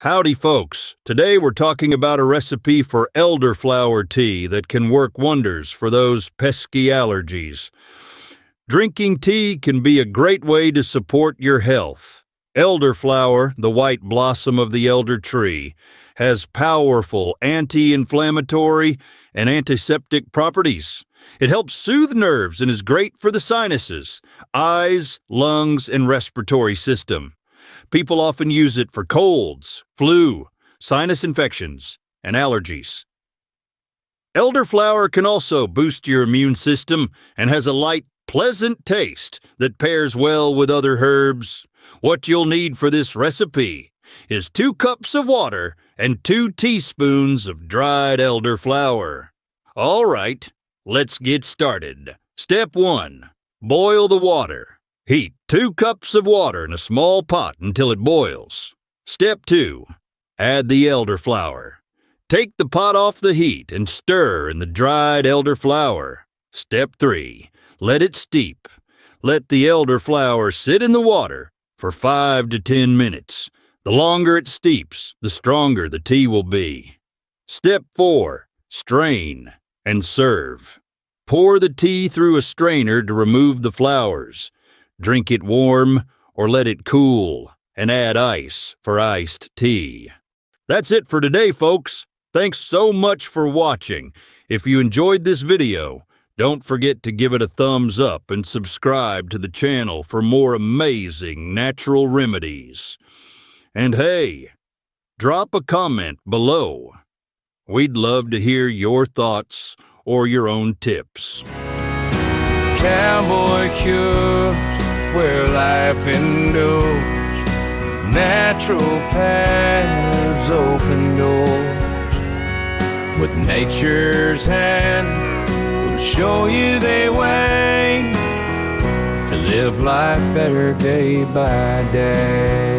Howdy, folks. Today we're talking about a recipe for elderflower tea that can work wonders for those pesky allergies. Drinking tea can be a great way to support your health. Elderflower, the white blossom of the elder tree, has powerful anti-inflammatory and antiseptic properties. It helps soothe nerves and is great for the sinuses, eyes, lungs, and respiratory system. People often use it for colds, flu, sinus infections, and allergies. Elderflower can also boost your immune system and has a light, pleasant taste that pairs well with other herbs. What you'll need for this recipe is 2 cups of water and 2 teaspoons of dried elderflower. All right, let's get started. Step 1. Boil the water. Heat 2 cups of water in a small pot until it boils. Step 2. Add the elderflower. Take the pot off the heat and stir in the dried elderflower. Step 3. Let it steep. Let the elderflower sit in the water for 5 to 10 minutes. The longer it steeps, the stronger the tea will be. Step 4. Strain and serve. Pour the tea through a strainer to remove the flowers. Drink it warm or let it cool, and add ice for iced tea. That's it for today, folks. Thanks so much for watching. If you enjoyed this video, don't forget to give it a thumbs up and subscribe to the channel for more amazing natural remedies. And hey, drop a comment below. We'd love to hear your thoughts or your own tips. Cowboy cures where life endures, natural paths open doors. With nature's hand, we'll show you the way to live life better day by day.